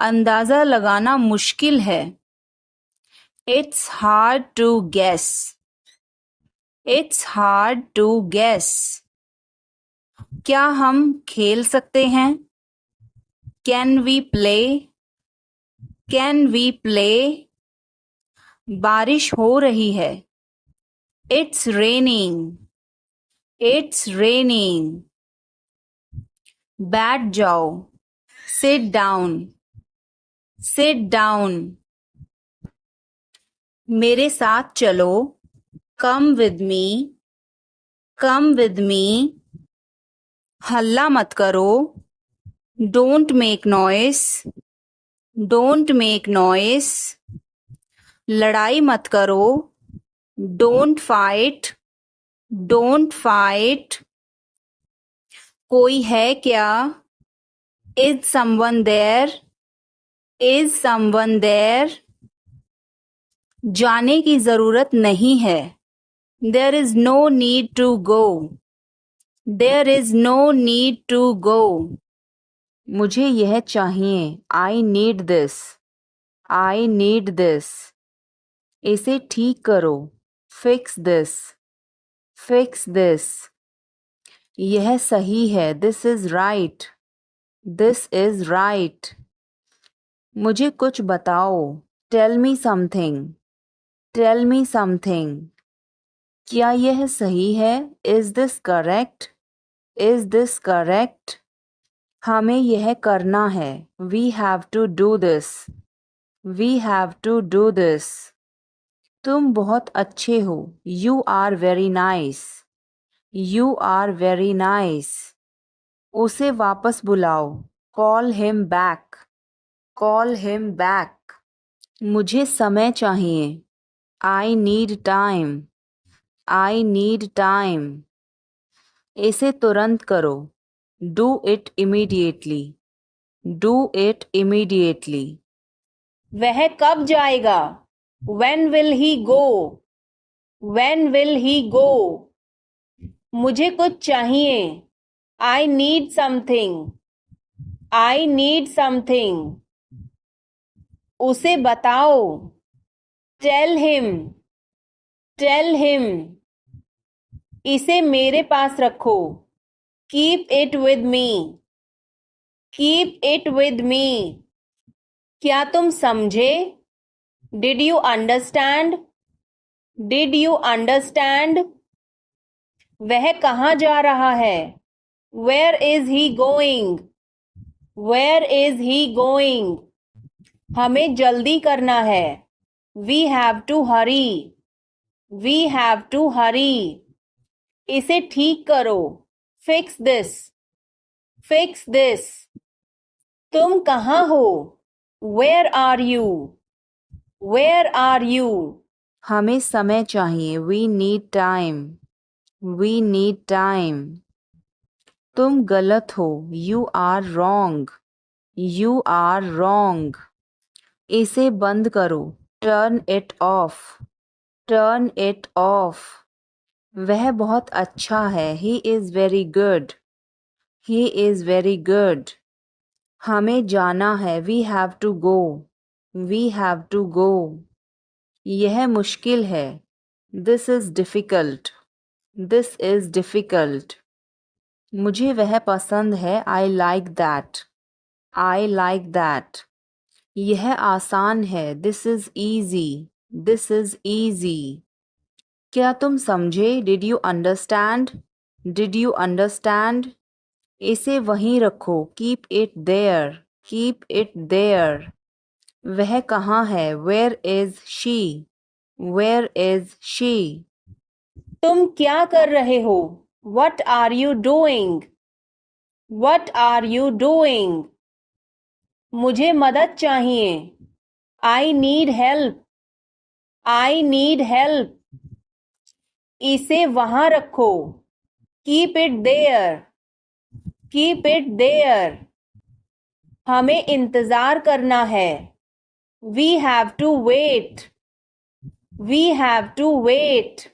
अंदाज़ा लगाना मुश्किल है। It's hard to guess. It's hard to guess. क्या हम खेल सकते हैं? Can we play? Can we play? बारिश हो रही है। It's raining. It's raining. बैठ जाओ। Sit down. Sit down. मेरे साथ चलो। Come with me. Come with me. हल्ला मत करो। Don't make noise. Don't make noise. लड़ाई मत करो। Don't fight. Don't fight. कोई है क्या? Is someone there? Is someone there? जाने की जरूरत नहीं है। There is no need to go. There is no need to go. मुझे यह चाहिए। I need this. I need this. इसे ठीक करो। Fix this. Fix this. यह सही है। This is right. This is right. मुझे कुछ बताओ। Tell me something. Tell me something. क्या यह सही है? Is this correct? Is this correct? हमें यह करना है। We have to do this. We have to do this. तुम बहुत अच्छे हो। You are very nice. You are very nice. उसे वापस बुलाओ। Call him back. Call him back. मुझे समय चाहिए। I need time. I need time. इसे तुरंत करो। Do it immediately. Do it immediately. वह कब जाएगा? When will he go? When will he go? मुझे कुछ चाहिए। I need something. I need something. उसे बताओ। Tell him. Tell him. इसे मेरे पास रखो। Keep it with me. Keep it with me. क्या तुम समझे? Did you understand? Did you understand? वह कहाँ जा रहा है? Where is he going? Where is he going? हमें जल्दी करना है। We have to hurry. We have to hurry. इसे ठीक करो। Fix this. Fix this. तुम कहाँ हो? Where are you? Where are you? हमें समय चाहिए। We need time. We need time. तुम गलत हो। You are wrong. You are wrong. इसे बंद करो। Turn it off. Turn it off. वह बहुत अच्छा है। He is very good. He is very good. हमें जाना है। We have to go. We have to go. यह मुश्किल है। This is difficult. This is difficult. मुझे वह पसंद है। I like that. I like that. यह आसान है। This is easy. This is easy. क्या तुम समझे? Did you understand? Did you understand? इसे वहीं रखो। Keep it there. Keep it there. वह कहाँ है? Where is she? Where is she? तुम क्या कर रहे हो? What are you doing? What are you doing? मुझे मदद चाहिए। I need help. I need help. इसे वहाँ रखो। Keep it there. Keep it there. हमें इंतज़ार करना है। We have to wait. We have to wait.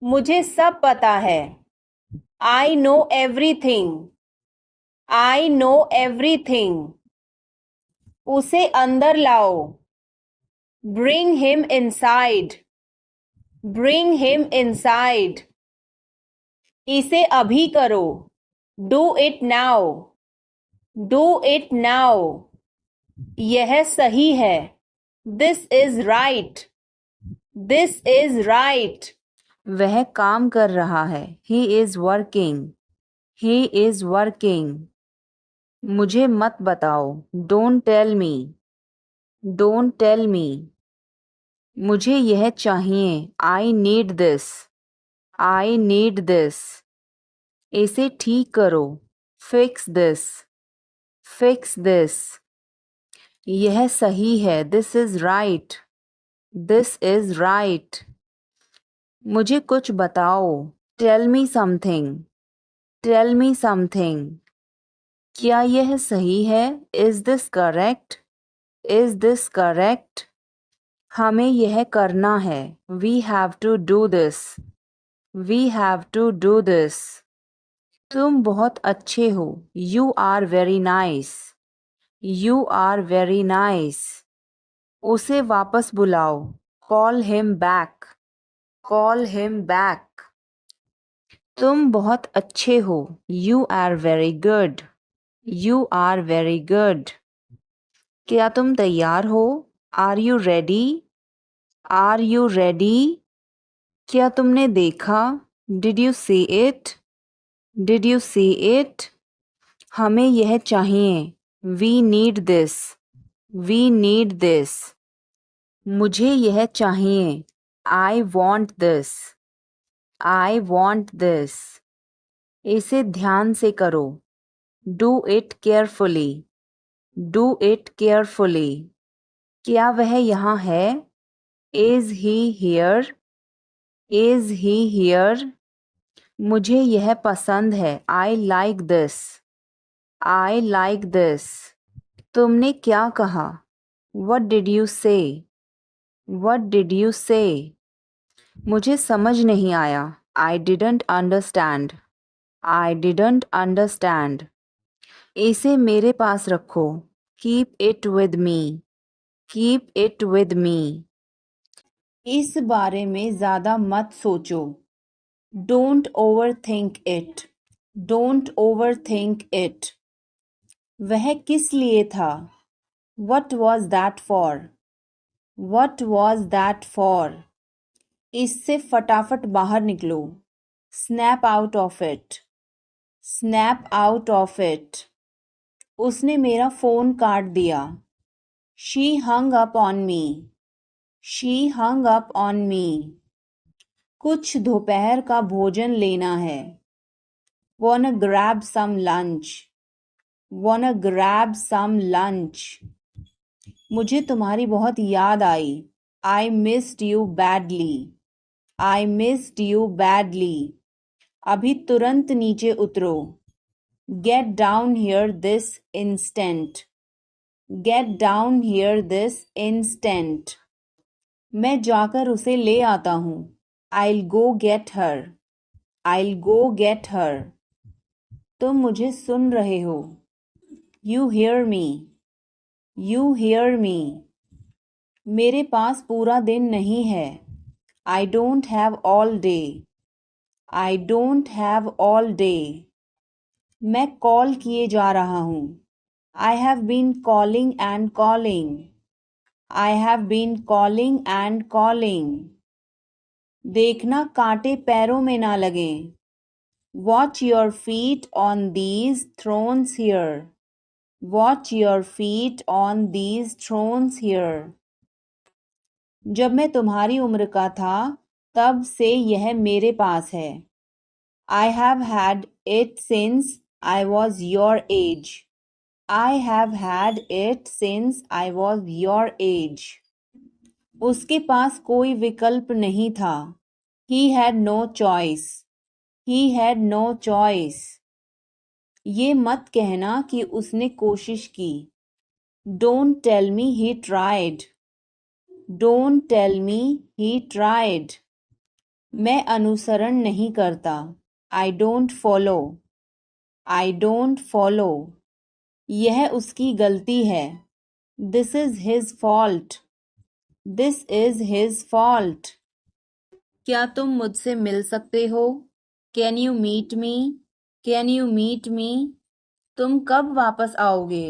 मुझे सब पता है। I know everything. I know everything. उसे अंदर लाओ. Bring him inside. Bring him inside. इसे अभी करो. Do it now. Do it now. यह सही है. This is right. This is right. वह काम कर रहा है. He is working. He is working. मुझे मत बताओ. Don't tell me. Don't tell me. मुझे यह चाहिए. I need this. I need this. इसे ठीक करो. Fix this. Fix this. यह सही है. This is right. This is right. मुझे कुछ बताओ. Tell me something. Tell me something. क्या यह सही है? Is this correct? Is this correct? हमें यह करना है. We have to do this. We have to do this. तुम बहुत अच्छे हो. You are very nice. You are very nice. उसे वापस बुलाओ. Call him back. Call him back. तुम बहुत अच्छे हो. You are very good. You are very good. क्या तुम तैयार हो? Are you ready? Are you ready? क्या तुमने देखा? Did you see it? Did you see it? हमें यह चाहिए. We need this. We need this. मुझे यह चाहिए. I want this. I want this. इसे ध्यान से करो. Do it carefully. Do it carefully. क्या वह यहाँ है? Is he here? Is he here? मुझे यह पसंद है. I like this. I like this. तुमने क्या कहा? What did you say? What did you say? मुझे समझ नहीं आया. I didn't understand. I didn't understand. इसे मेरे पास रखो. Keep it with me. Keep it with me. इस बारे में ज़्यादा मत सोचो. Don't overthink it. Don't overthink it. वह किस लिए था? What was that for? What was that for? इससे फटाफट बाहर निकलो. Snap out of it. Snap out of it. उसने मेरा फ़ोन काट दिया. She hung up on me. She hung up on me. कुछ दोपहर का भोजन लेना है. Wanna grab some lunch. Wanna grab some lunch. मुझे तुम्हारी बहुत याद आई. I missed you badly. I missed you badly. अभी तुरंत नीचे उतरो. Get down here this instant. Get down here this instant. मैं जाकर उसे ले आता हूँ. I'll go get her. I'll go get her. तुम मुझे सुन रहे हो. You hear me. You hear me. मेरे पास पूरा दिन नहीं है. I don't have all day. I don't have all day. मैं कॉल किए जा रहा हूँ. I have been calling and calling. I have been calling and calling. देखना कांटे पैरों में ना लगें. Watch your feet on these thrones here. Watch your feet on these thrones here. जब मैं तुम्हारी उम्र का था, तब से यह मेरे पास है. I have had it since I was your age. I have had it since I was your age. उसके पास कोई विकल्प नहीं था. He had no choice. He had no choice. ये मत कहना कि उसने कोशिश की. Don't tell me he tried. Don't tell me he tried. मैं अनुसरण नहीं करता. I don't follow. I don't follow. यह उसकी गलती है. This is his fault. This is his fault. क्या तुम मुझसे मिल सकते हो? Can you meet me? Can you meet me? तुम कब वापस आओगे?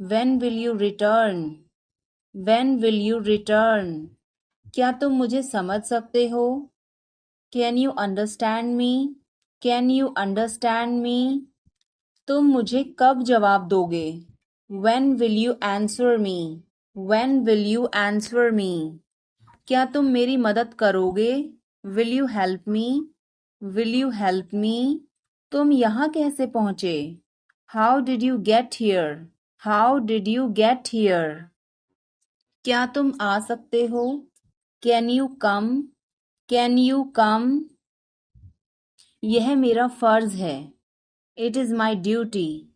When will you return? When will you return? क्या तुम मुझे समझ सकते हो? Can you understand me? Can you understand me? तुम मुझे कब जवाब दोगे? When will you answer me? When will you answer me? क्या तुम मेरी मदद करोगे? Will you help me? Will you help me? तुम यहाँ कैसे पहुँचे? How did you get here? How did you get here? क्या तुम आ सकते हो? Can you come? Can you come? यह मेरा फर्ज है. It is my duty.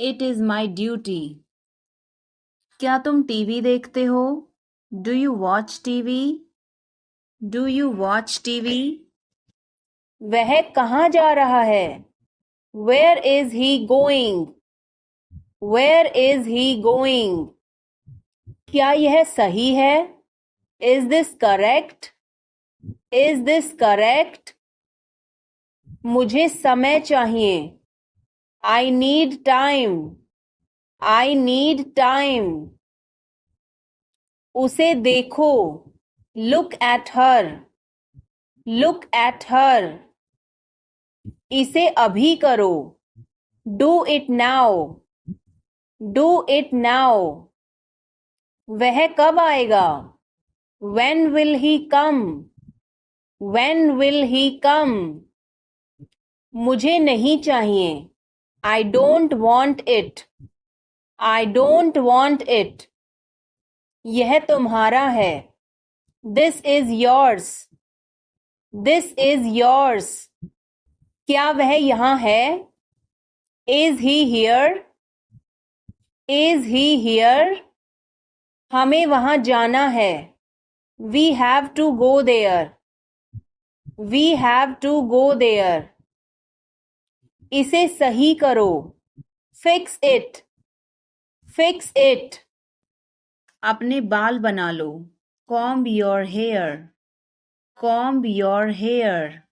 It is my duty. क्या तुम टीवी देखते हो? Do you watch TV? Do you watch TV? वह कहाँ जा रहा है? Where is he going? Where is he going? क्या यह सही है? Is this correct? Is this correct? मुझे समय चाहिए. I need time. I need time. उसे देखो. Look at her. Look at her. इसे अभी करो. Do it now. Do it now. वह कब आएगा? When will he come? When will he come? मुझे नहीं चाहिए. I don't want it. I don't want it. यह तुम्हारा है. This is yours. This is yours. क्या वह यहाँ है? Is he here? Is he here? हमें वहाँ जाना है. We have to go there. We have to go there. इसे सही करो. Fix it. Fix it. अपने बाल बना लो. Comb your hair. Comb your hair.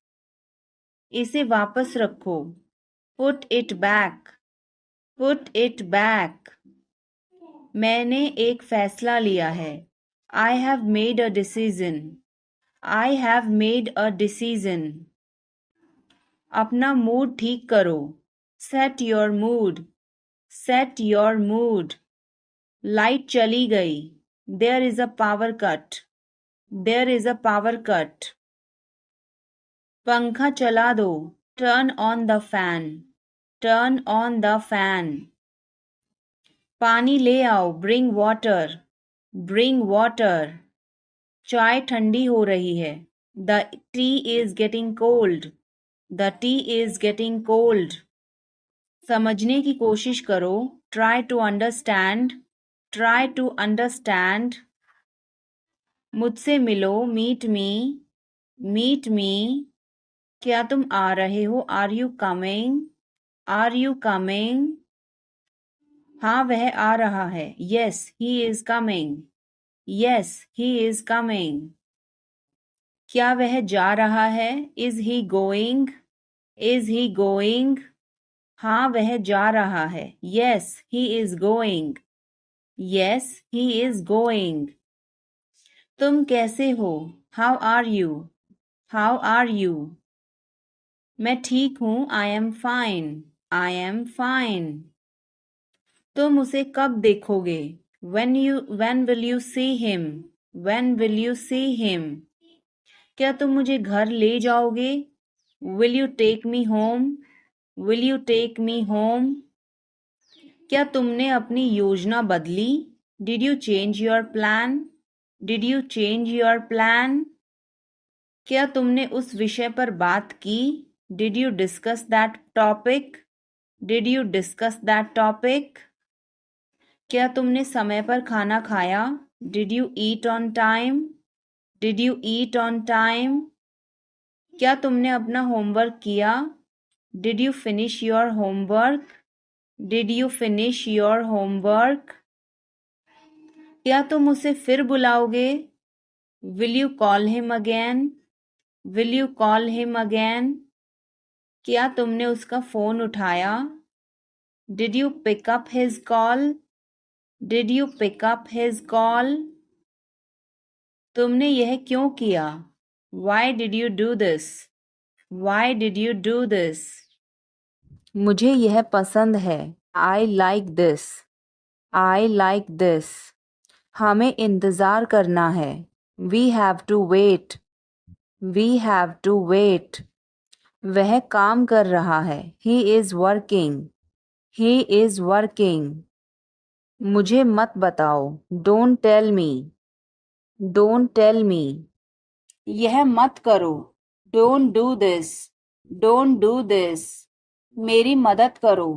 इसे वापस रखो. Put it back. Put it back. मैंने एक फैसला लिया है. I have made a decision. I have made a decision. अपना मूड ठीक करो. Set your mood. Set your mood. Light चली गई. There is a power cut. There is a power cut. पंखा चला दो. Turn on the fan. Turn on the fan. पानी ले आओ. Bring water. Bring water. चाय ठंडी हो रही है. The tea is getting cold. The tea is getting cold. समझने की कोशिश करो. Try to understand. Try to understand. मुझसे मिलो. Meet me. Meet me. क्या तुम आ रहे हो? Are you coming? Are you coming? हाँ वह आ रहा है. Yes, he is coming. Yes, he is coming. क्या वह जा रहा है? Is he going? Is he going? हाँ वह जा रहा है. Yes, he is going. Yes, he is going. तुम कैसे हो? How are you? How are you? मैं ठीक हूँ. I am fine. I am fine. तुम उसे कब देखोगे? When will you see him? When will you see him? क्या तुम मुझे घर ले जाओगे? Will you take me home? Will you take me home? क्या तुमने अपनी योजना बदली? Did you change your plan? Did you change your plan? क्या तुमने उस विषय पर बात की? Did you discuss that topic? Did you discuss that topic? क्या तुमने समय पर खाना खाया? Did you eat on time? Did you eat on time? क्या तुमने अपना होमवर्क किया? Did you finish your homework? Did you finish your homework? क्या तुम उसे फिर बुलाओगे? Will you call him again? Will you call him again? क्या तुमने उसका फोन उठाया? Did you pick up his call? Did you pick up his call? तुमने यह क्यों किया? Why did you do this? Why did you do this? मुझे यह पसंद है. I like this. I like this. हमें इंतज़ार करना है. We have to wait. We have to wait. वह काम कर रहा है. He is working. He is working. मुझे मत बताओ. Don't tell me. Don't tell me. यह मत करो. Don't do this. Don't do this. मेरी मदद करो.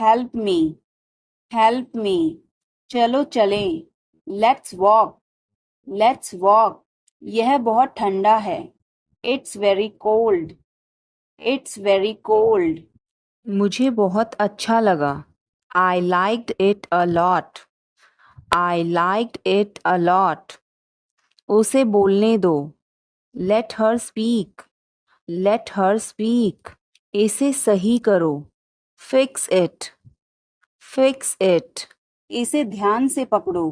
Help me. Help me. चलो चलें. Let's walk. Let's walk. यह बहुत ठंडा है. It's very cold. It's very cold. मुझे बहुत अच्छा लगा. I liked it a lot. I liked it a lot. उसे बोलने दो. Let her speak. Let her speak. इसे सही करो. Fix it. Fix it. इसे ध्यान से पकड़ो.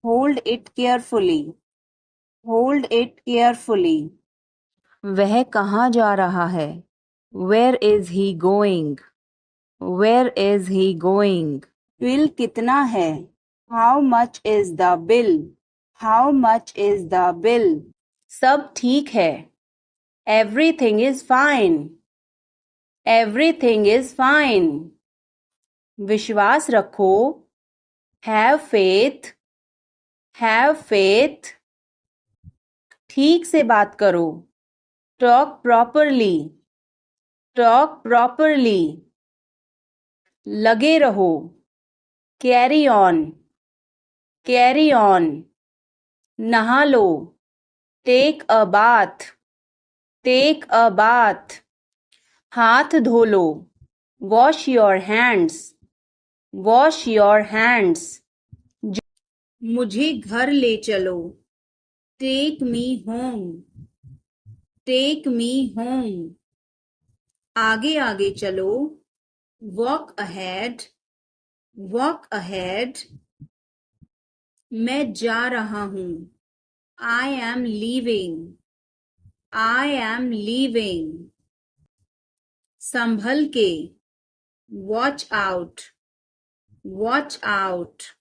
Hold it carefully. Hold it carefully. वह कहाँ जा रहा है? Where is he going? Where is he going? Bill कितना है? How much is the bill? How much is the bill? सब ठीक है. Everything is fine. Everything is fine. विश्वास रखो. Have faith. Have faith. ठीक से बात करो. Talk properly. Talk properly. लगे रहो. Carry on. Carry on. नहा लो. Take a bath. Take a bath. हाथ धो लो. Wash your hands. Wash your hands. मुझे घर ले चलो. Take me home. Take me home. आगे आगे चलो. Walk ahead. Walk ahead. मैं जा रहा हूँ. I am leaving. I am leaving. संभल के. Watch out. Watch out.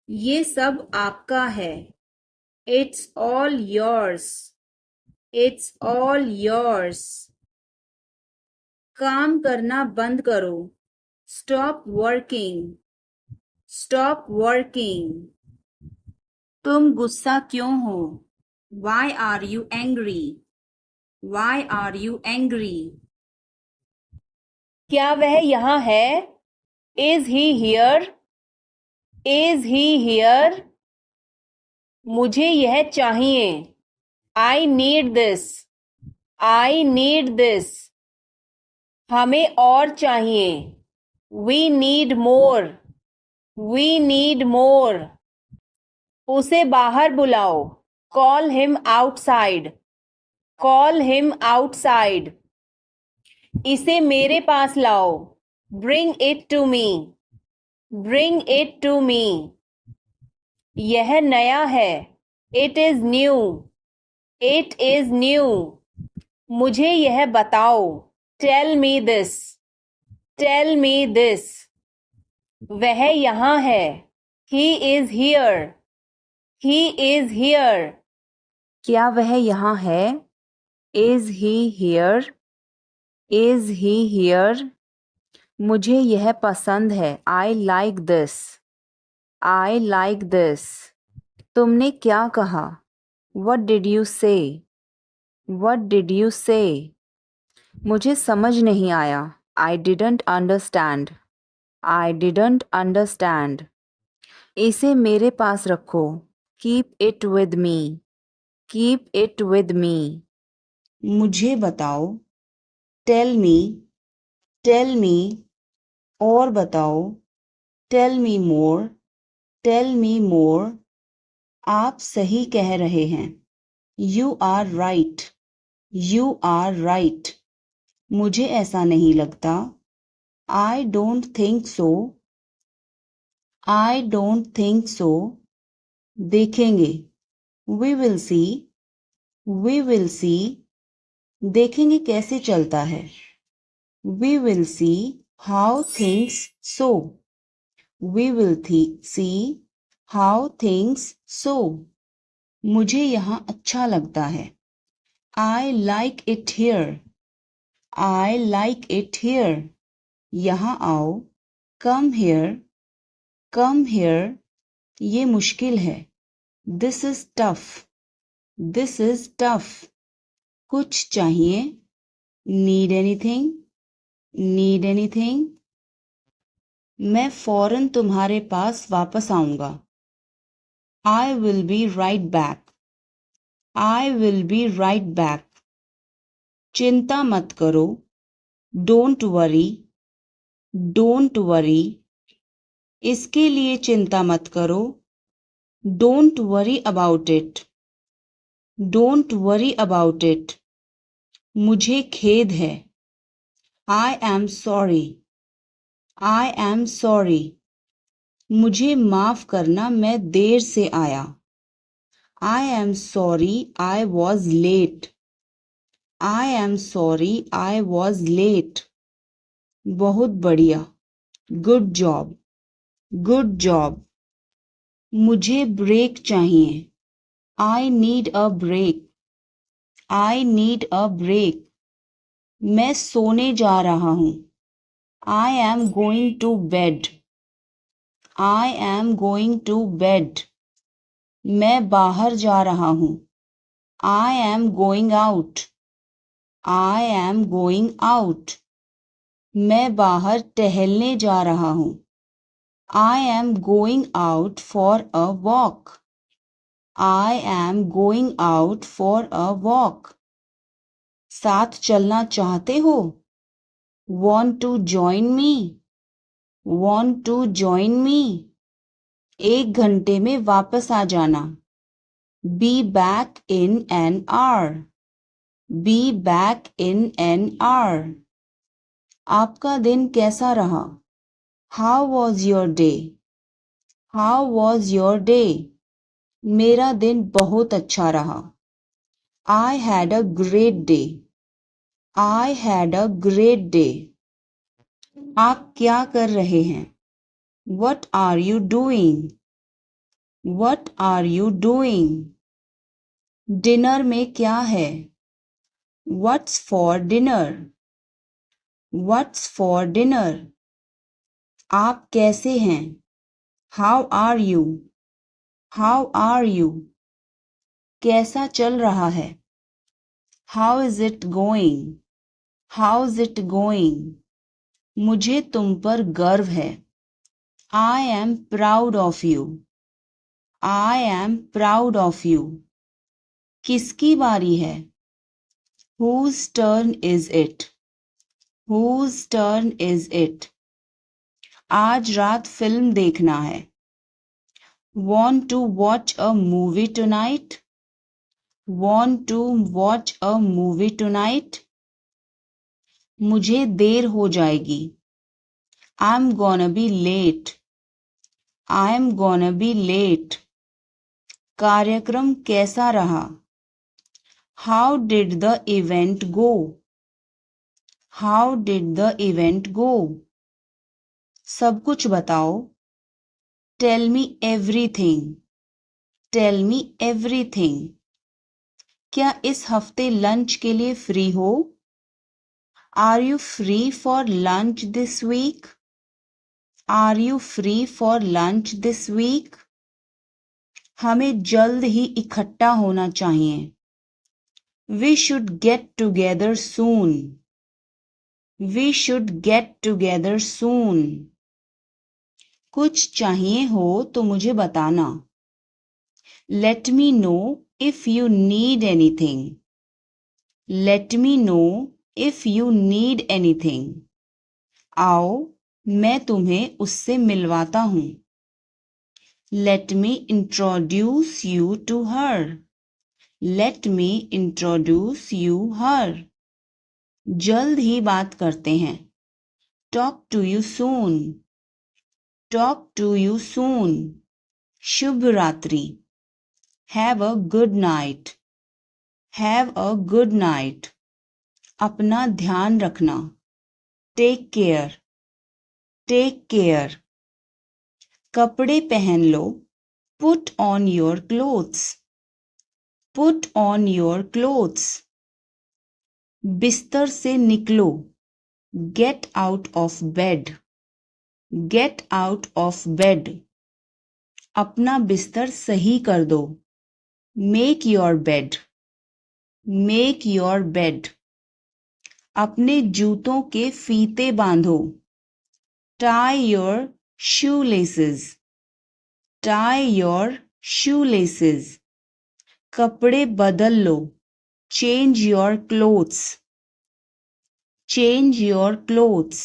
ये सब आपका है. It's all yours. It's all yours. काम करना बंद करो. Stop working. Stop working. तुम गुस्सा क्यों हो? Why are you angry? Why are you angry? क्या वह यहाँ है? Is he here? Is he here? मुझे यह चाहिए. I need this. I need this. हमें और चाहिए. We need more. We need more. उसे बाहर बुलाओ. Call him outside. Call him outside. इसे मेरे पास लाओ. Bring it to me. Bring it to me. यह नया है. It is new. It is new. मुझे यह बताओ. Tell me this. Tell me this. वह यहाँ है. He is here. He is here. क्या वह यहाँ है? Is he here? Is he here? मुझे यह पसंद है. I like this. I like this. तुमने क्या कहा? What did you say? What did you say? मुझे समझ नहीं आया. I didn't understand. I didn't understand. इसे मेरे पास रखो. Keep it with me. Keep it with me. मुझे बताओ. Tell me. Tell me. और बताओ. Tell me more. Tell me more. आप सही कह रहे हैं। You are right. You are right. मुझे ऐसा नहीं लगता। I don't think so. I don't think so. देखेंगे। We will see. We will see. देखेंगे कैसे चलता है। We will see how things so. We will see how things so. मुझे यहाँ अच्छा लगता है। I like it here. I like it here. यहाँ आओ। Come here. Come here. ये मुश्किल है। This is tough. This is tough. कुछ चाहिए। Need anything. Need anything. मैं फौरन तुम्हारे पास वापस आऊंगा। I will be right back. I will be right back. चिंता मत करो। Don't worry. Don't worry. इसके लिए चिंता मत करो। Don't worry about it. Don't worry about it. मुझे खेद है। I am sorry. I am sorry. मुझे माफ करना, मैं देर से आया। आई am sorry I was late. I am sorry I was late. बहुत बढ़िया। Good job. Good job. मुझे ब्रेक चाहिए। I need a break. I need a break. मैं सोने जा रहा हूँ। I am going to bed. I am going to bed. मैं बाहर जा रहा हूँ। I am going out. I am going out. मैं बाहर टहलने जा रहा हूँ। I am going out for a walk. I am going out for a walk. साथ चलना चाहते हो? Want to join me? Want to join me? 1 घंटे में वापस आ जाना। Be back in an hour. Be back in an hour. आपका दिन कैसा रहा? How was your day? How was your day? मेरा दिन बहुत अच्छा रहा। I had a great day. I had a great day. आप क्या कर रहे हैं? What are you doing? What are you doing? Dinner में क्या है? What's for dinner? What's for dinner? आप कैसे हैं? How are you? How are you? कैसा चल रहा है? How is it going? How's it going? मुझे तुम पर गर्व है। I am proud of you. I am proud of you. किसकी बारी है? Whose turn is it? Whose turn is it? आज रात फिल्म देखना है। Want to watch a movie tonight? Want to watch a movie tonight? मुझे देर हो जाएगी। I'm gonna be late. I'm gonna be late. कार्यक्रम कैसा रहा? How did the event go? How did the event go? सब कुछ बताओ। Tell me everything. Tell me everything. क्या इस हफ्ते लंच के लिए फ्री हो? Are you free for lunch this week? Are you free for lunch this week? हमें जल्द ही इकट्ठा होना चाहिए। We should get together soon. We should get together soon. कुछ चाहिए हो तो मुझे बताना। Let me know if you need anything. Let me know if you need anything. आओ, मैं तुम्हें उससे मिलवाता हूँ। Let me introduce you to her. Let me introduce you her. जल्द ही बात करते हैं. Talk to you soon. Talk to you soon. शुभ रात्रि. Have a good night. Have a good night. अपना ध्यान रखना. Take care. Take care. कपड़े पहन लो. Put on your clothes. Put on your clothes. बिस्तर से निकलो. Get out of bed. Get out of bed. अपना बिस्तर सही कर दो. Make your bed. Make your bed. अपने जूतों के फीते बांधो. Tie your shoelaces. Tie your shoelaces. कपड़े बदल लो. Change your clothes. Change your clothes.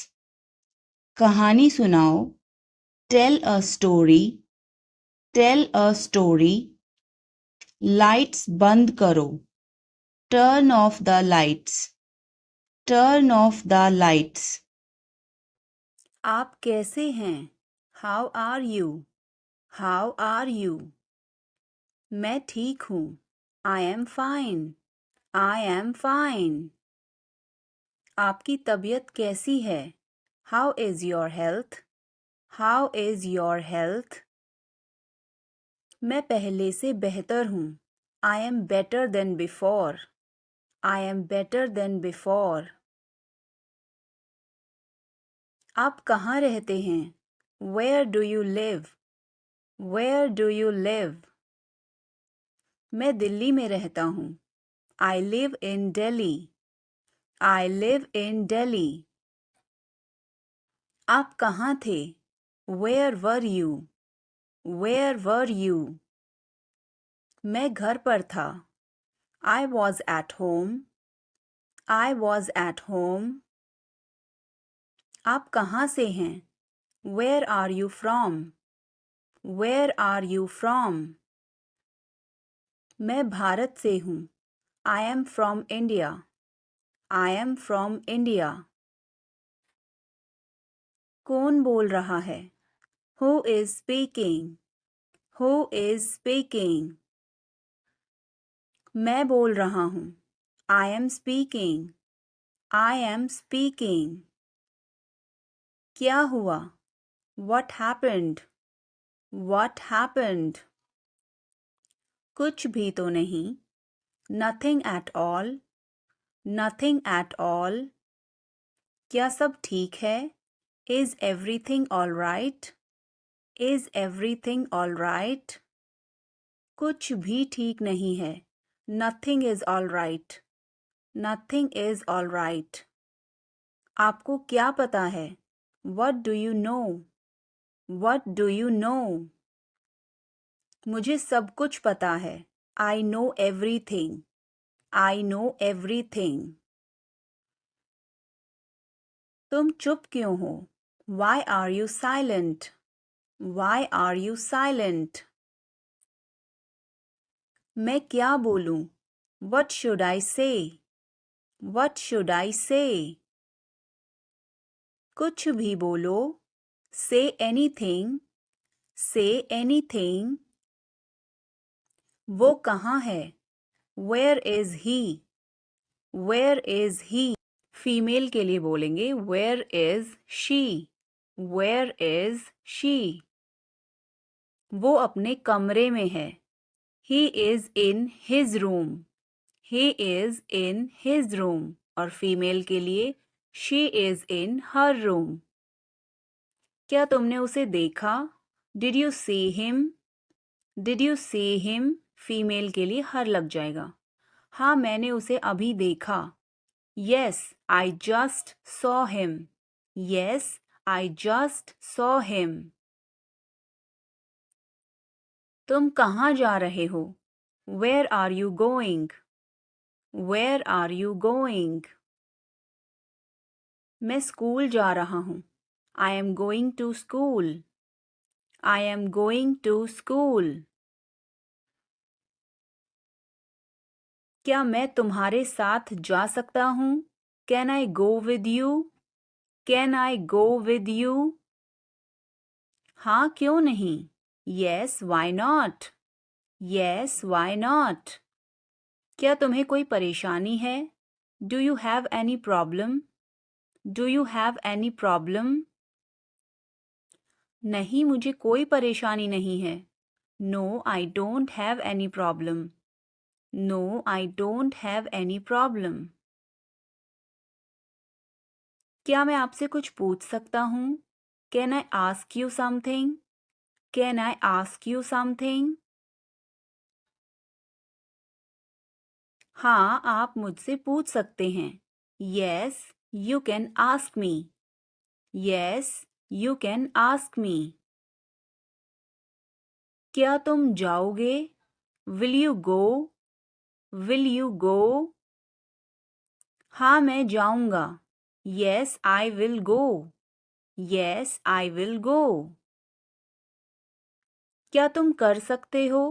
कहानी सुनाओ. Tell a story. Tell a story. Lights बंद करो. Turn off the lights. Turn off the lights. आप कैसे हैं? How are you? How are you? मैं ठीक हूँ. I am fine. I am fine. आपकी तबीयत कैसी है? How is your health? How is your health? मैं पहले से बेहतर हूँ. I am better than before. I am better than before. आप कहाँ रहते हैं? Where do you live? Where do you live? मैं दिल्ली में रहता हूँ. I live in Delhi. I live in Delhi. आप कहाँ थे? Where were you? Where were you? मैं घर पर था. I was at home. I was at home. आप कहाँ से हैं? Where are you from? Where are you from? मैं भारत से हूँ. I am from India. I am from India. कौन बोल रहा है? Who is speaking? Who is speaking? मैं बोल रहा हूँ. I am speaking. I am speaking. क्या हुआ? What happened? What happened? कुछ भी तो नहीं. Nothing at all. Nothing at all. क्या सब ठीक है? Is everything all right? Is everything all right? कुछ भी ठीक नहीं है. Nothing is all right. Nothing is all right. आपको क्या पता है? What do you know? What do you know? मुझे सब कुछ पता है. I know everything. I know everything. तुम चुप क्यों हो? Why are you silent? Why are you silent? मैं क्या बोलूं? What should I say? What should I say? कुछ भी बोलो. Say anything. Say anything. वो कहाँ है? Where is he? Where is he? Female के लिए बोलेंगे Where is she? Where is she? वो अपने कमरे में है. He is in his room. He is in his room. और फीमेल के लिए She is in her room. क्या तुमने उसे देखा? Did you see him? Did you see him? Female के लिए हर लग जाएगा. हाँ मैंने उसे अभी देखा. Yes, I just saw him. Yes, I just saw him. तुम कहाँ जा रहे हो? Where are you going? Where are you going? मैं स्कूल जा रहा हूँ. I am going to school. I am going to school. क्या मैं तुम्हारे साथ जा सकता हूँ? Can I go with you? Can I go with you? हाँ, क्यों नहीं? Yes, why not? Yes, why not? क्या तुम्हें कोई परेशानी है? Do you have any problem? Do you have any problem? नहीं, मुझे कोई परेशानी नहीं है. No, I don't have any problem. No, I don't have any problem. क्या मैं आपसे कुछ पूछ सकता हूँ? Can I ask you something? Can I ask you something? हाँ, आप मुझसे पूछ सकते हैं. Yes, you can ask me. Yes, you can ask me. क्या तुम जाओगे? Will you go? Will you go? हाँ, मैं जाऊंगा. Yes, I will go. Yes, I will go. क्या तुम कर सकते हो?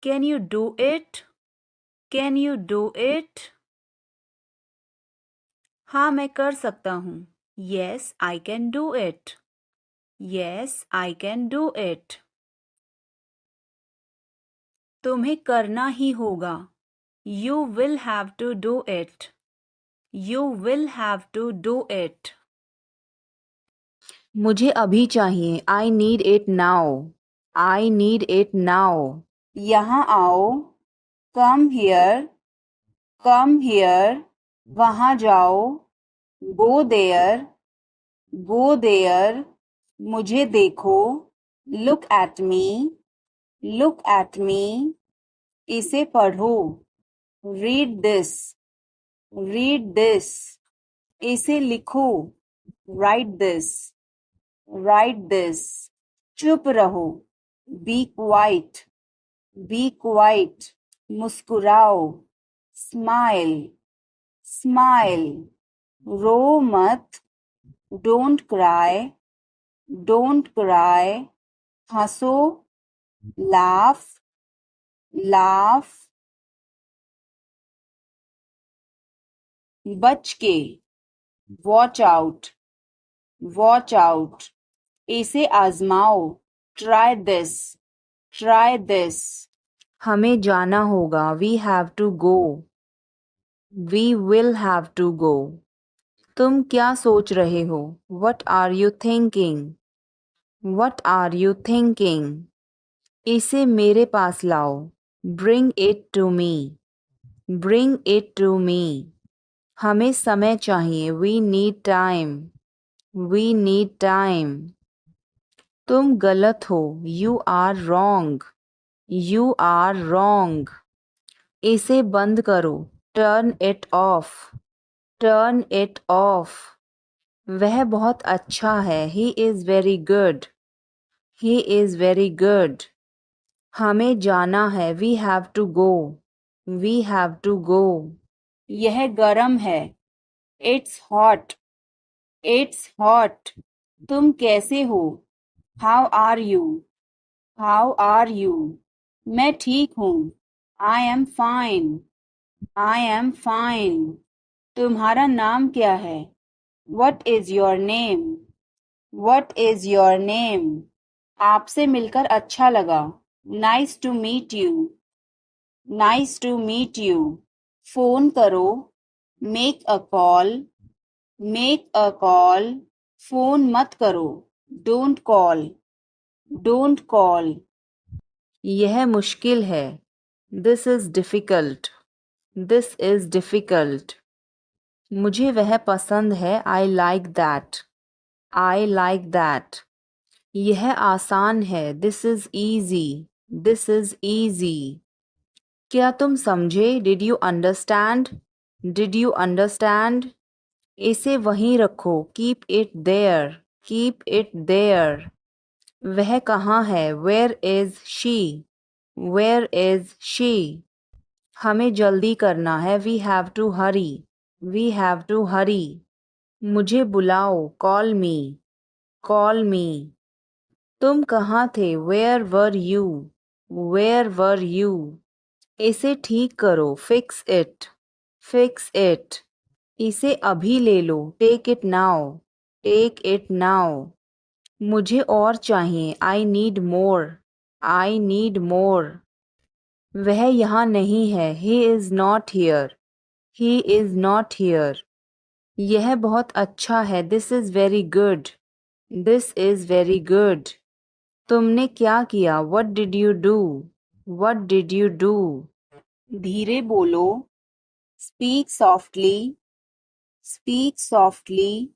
Can you do it? Can you do it? हाँ, मैं कर सकता हूँ. Yes, I can do it. Yes, I can do it. तुम्हें करना ही होगा. You will have to do it. You will have to do it. मुझे अभी चाहिए. I need it now. I need it now. यहाँ आओ. Come here. Come here. वहाँ जाओ. Go there. Go there. मुझे देखो. Look at me. Look at me. इसे पढ़ो. Read this. Read this. इसे लिखो. Write this. Write this. चुप रहो. Be quiet. Be quiet. मुस्कुराओ. Smile. Smile. रो मत. Don't cry. Don't cry. हंसो. Laugh. Laugh. बच के. Watch out. Watch out. इसे आजमाओ. Try this. Try this. हमें जाना होगा. We have to go. We will have to go. तुम क्या सोच रहे हो? What are you thinking? What are you thinking? इसे मेरे पास लाओ. Bring it to me. Bring it to me. हमें समय चाहिए. We need time. We need time. तुम गलत हो. You are wrong. You are wrong. इसे बंद करो. Turn it off. Turn it off. वह बहुत अच्छा है. He is very good. He is very good. हमें जाना है. We have to go. We have to go. यह गर्म है. It's hot. It's hot. तुम कैसे हो? How are you? How are you? मैं ठीक हूँ. I am fine. I am fine. तुम्हारा नाम क्या है? What is your name? What is your name? आपसे मिलकर अच्छा लगा. Nice to meet you. Nice to meet you. Phone करो. Make a call. Make a call. Phone मत करो. Don't call. Don't call. यह मुश्किल है. This is difficult. This is difficult. मुझे वह पसंद है. I like that. I like that. यह आसान है. This is easy. This is easy. क्या तुम समझे? Did you understand? Did you understand? इसे वहीं रखो. Keep it there. Keep it there. वह कहाँ है? Where is she? Where is she? हमें जल्दी करना है. We have to hurry. We have to hurry. मुझे बुलाओ. Call me. Call me. तुम कहाँ थे? Where were you? Where were you? इसे ठीक करो, फिक्स इट, फिक्स इट। इसे अभी ले लो, take it now, take it now. मुझे और चाहिए, I need more, I need more. वह यहाँ नहीं है, he is not here, he is not here. यह बहुत अच्छा है, this is very good, this is very good. तुमने क्या किया? What did you do? What did you do? धीरे बोलो, स्पीक सॉफ्टली, स्पीक सॉफ्टली।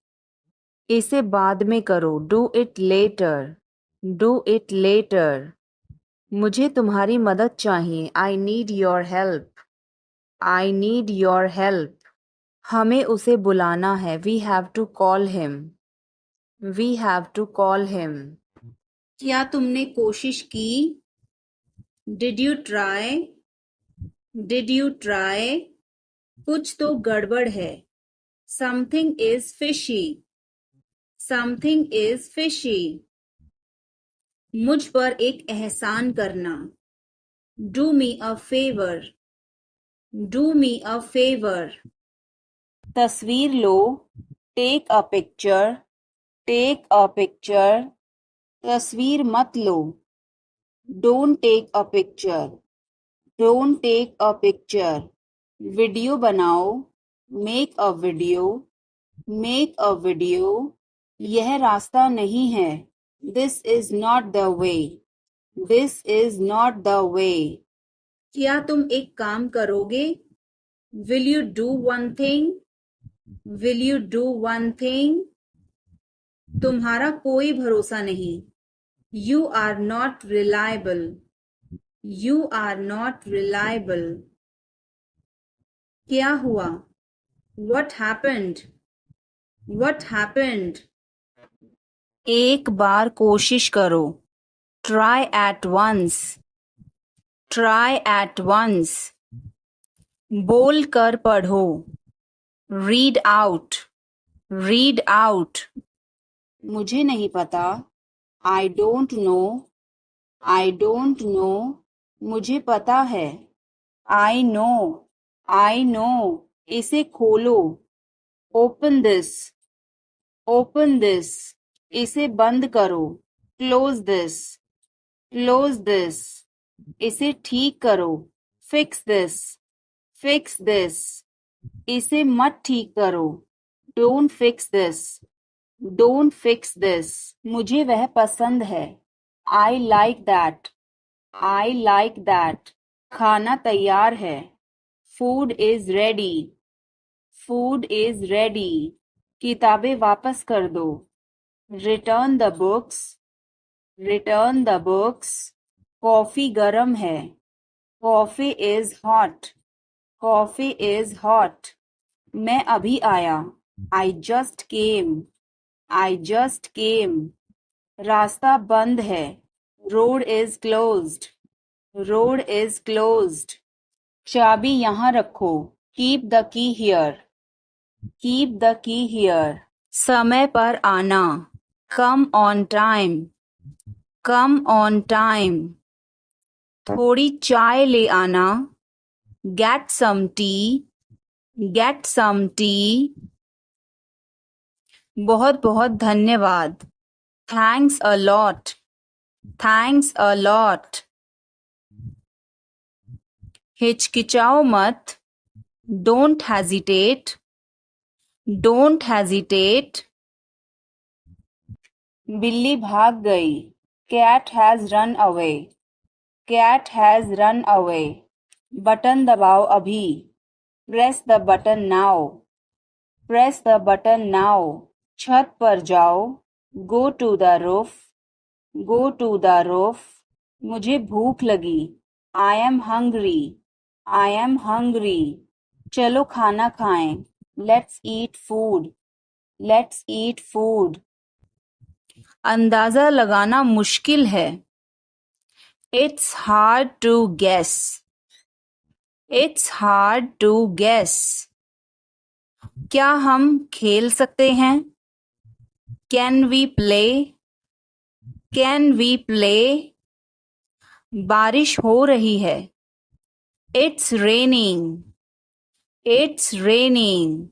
इसे बाद में करो, do it later, do it later. मुझे तुम्हारी मदद चाहिए, I need your help, I need your help. हमें उसे बुलाना है, we have to call him, we have to call him. क्या तुमने कोशिश की? Did you try, did you try? कुछ तो गड़बड़ है, something is fishy, something is fishy. मुझ पर एक एहसान करना, do me a favour, do me a favour. तस्वीर लो, take a picture, take a picture. तस्वीर मत लो, don't take a picture, don't take a picture. Video बनाओ, make a video, make a video. यह रास्ता नहीं है, this is not the way, this is not the way. क्या तुम एक काम करोगे? Will you do one thing, will you do one thing? तुम्हारा कोई भरोसा नहीं, you are not reliable, you are not reliable. क्या हुआ? What happened? What happened? एक बार कोशिश करो, try at once, try at once। बोल कर पढ़ो, read out, read out। मुझे नहीं पता, I don't know, I don't know। मुझे पता है, I know, I know। इसे खोलो, open this, open this। इसे बंद करो, close this, close this। इसे ठीक करो, fix this, fix this। इसे मत ठीक करो, don't fix this, don't fix this। मुझे वह पसंद है, I like that, I like that। खाना तैयार है, food is ready, food is ready। किताबें वापस कर दो, return the books, return the books। Coffee गर्म है, coffee is hot, coffee is hot। मैं अभी आया, I just came, I just came। रास्ता बंद है, road is closed, road is closed। चाबी यहाँ रखो, keep the key here, keep the key here। समय पर आना, come on time, come on time। थोड़ी चाय ले आना, get some tea, get some tea। बहुत बहुत धन्यवाद, thanks a lot, thanks a lot। हिचकिचाओ मत, don't hesitate, don't hesitate। बिल्ली भाग गई, cat has run away, cat has run away। Button दबाओ अभी, press the button now, press the button now। छत पर जाओ, go to the roof, go to the roof। मुझे भूख लगी, I am hungry, I am hungry। चलो खाना खाएं, let's eat food, let's eat food। अंदाजा लगाना मुश्किल है, it's hard to guess, it's hard to guess। क्या हम खेल सकते हैं? Can we play? Can we play? बारिश हो रही है. It's raining. It's raining.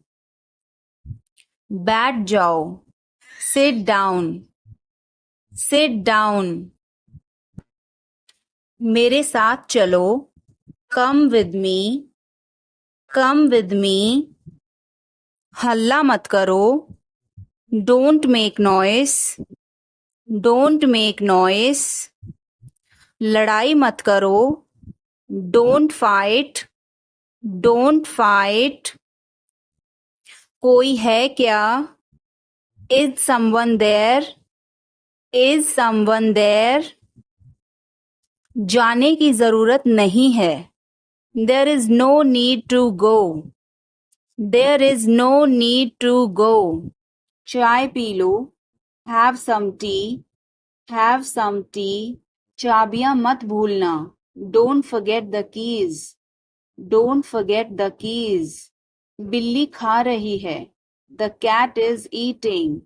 बैठ जाओ. Sit down. Sit down. मेरे साथ चलो. Come with me. Come with me. हल्ला मत करो. Don't make noise. Don't make noise. लड़ाई मत करो. Don't fight. Don't fight. कोई है क्या? Is someone there? Is someone there? जाने की जरूरत नहीं है. There is no need to go. There is no need to go. चाय पी लो. Have some tea. Have some tea. चाबियां मत भूलना. Don't forget the keys. Don't forget the keys. बिल्ली खा रही है. The cat is eating.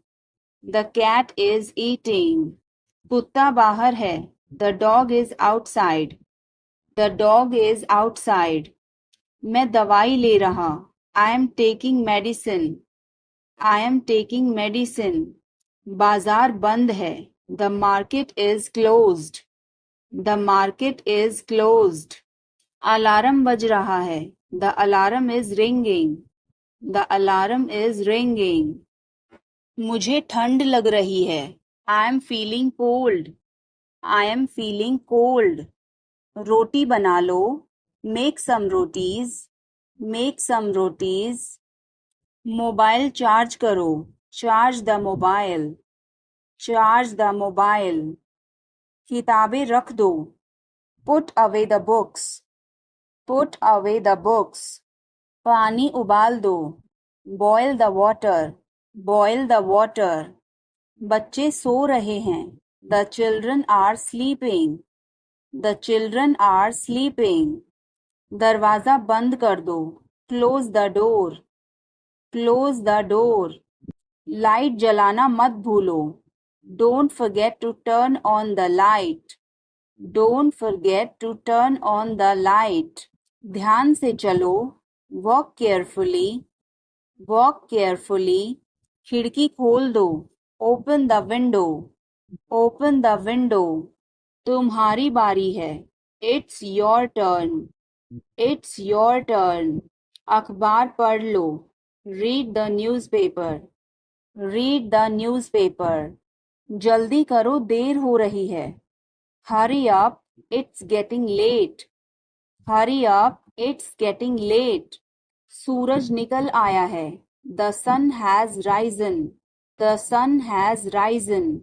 The cat is eating. कुत्ता बाहर है. The dog is outside. The dog is outside. मैं दवाई ले रहा. I am taking medicine. I am taking medicine. बाजार बंद है. The market is closed. The market is closed. Alarm बज रहा है. The alarm is ringing. The alarm is ringing. मुझे ठंड लग रही है. I am feeling cold. I am feeling cold. रोटी बना लो. Make some rotis. Make some rotis. Mobile charge करो. Charge the mobile. Charge the mobile. किताबें रख दो. Put away the books. Put away the books. पानी उबाल दो. Boil the water. Boil the water. बच्चे सो रहे हैं. The children are sleeping. The children are sleeping. दरवाजा बंद कर दो. Close the door. Close the door. Light जलाना मत भूलो. Don't forget to turn on the light. Don't forget to turn on the light. ध्यान से चलो. Walk carefully. Walk carefully. खिड़की खोल दो. Open the window. Open the window. तुम्हारी बारी है. It's your turn. It's your turn. अखबार पढ़ लो. Read the newspaper. Read the newspaper. जल्दी करो, देर हो रही है. Hurry up, it's getting late. Hurry up, it's getting late. सूरज निकल आया है. The sun has risen. The sun has risen.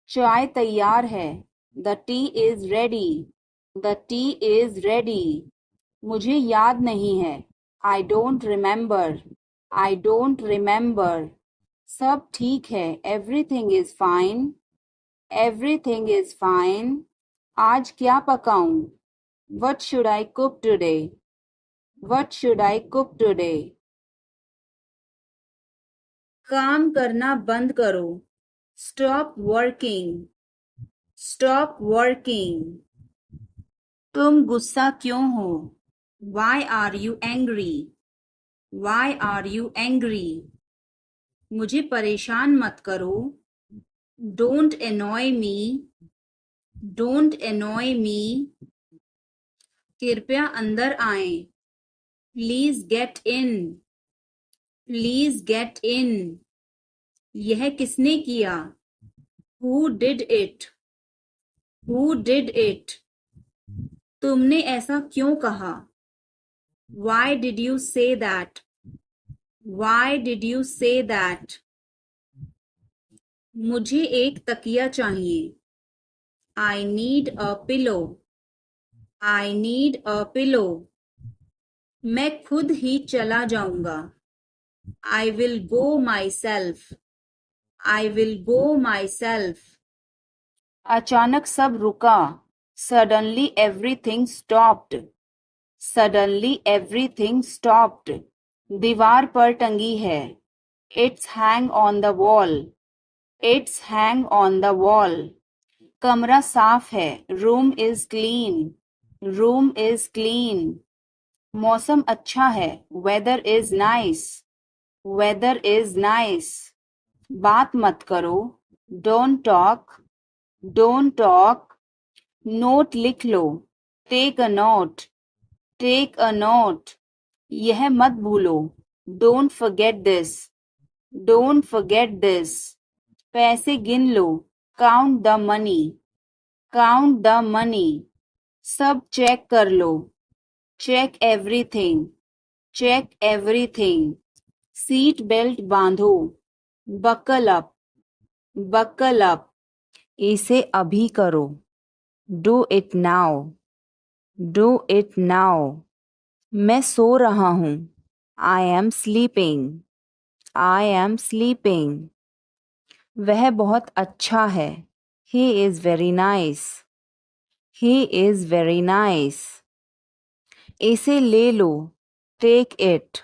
चाय तैयार है. The tea is ready. The tea is ready. मुझे याद नहीं है. I don't remember. I don't remember. सब ठीक है. Everything is fine. Everything is fine. आज क्या पकाऊं? What should I cook today? What should I cook today? काम करना बंद करो. Stop working. Stop working. तुम गुस्सा क्यों हो? Why are you angry? Why are you angry? मुझे परेशान मत करो. Don't annoy me. Don't annoy me. कृपया अंदर आएं. Please get in. Please get in. यह किसने किया? Who did it? Who did it? तुमने ऐसा क्यों कहा? Why did you say that? Why did you say that? मुझे एक तकिया चाहिए. I need a pillow. I need a pillow. मैं खुद ही चला जाऊंगा. I will go myself. I will go myself. अचानक सब रुका. Suddenly everything stopped. Suddenly everything stopped. दीवार पर टंगी है. It's hang on the wall. It's hang on the wall. कमरा साफ है. Room is clean. Room is clean. मौसम अच्छा है. Weather is nice. Weather is nice. बात मत करो. Don't talk. Don't talk. Note लिख लो. Take a note. Take a note. यह मत भूलो. Don't forget this. Don't forget this. पैसे गिन लो. Count the money. Count the money. सब चेक कर लो. Check everything. Check everything. Seat belt बांधो. Buckle up. Buckle up. इसे अभी करो. Do it now. Do it now. मैं सो रहा हूँ. I am sleeping. I am sleeping. वह बहुत अच्छा है. He is very nice. He is very nice. इसे ले लो. Take it.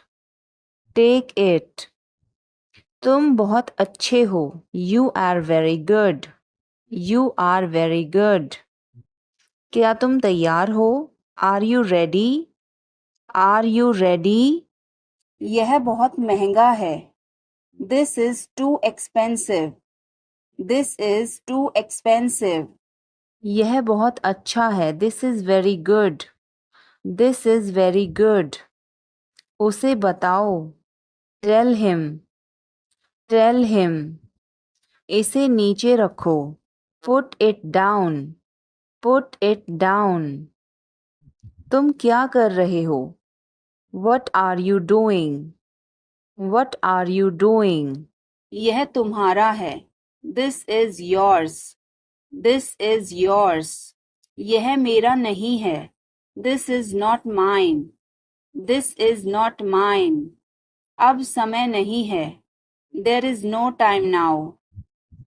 Take it. तुम बहुत अच्छे हो. You are very good. You are very good. क्या तुम तैयार हो? Are you ready? Are you ready? यह बहुत महंगा है. This is too expensive. This is too expensive. यह बहुत अच्छा है. This is very good. This is very good. उसे बताओ. Tell him. Tell him. इसे नीचे रखो. Put it down. Put it down. तुम क्या कर रहे हो? What are you doing? What are you doing? यह तुम्हारा है. This is yours. This is yours. यह मेरा नहीं है. This is not mine. This is not mine. अब समय नहीं है. There is no time now.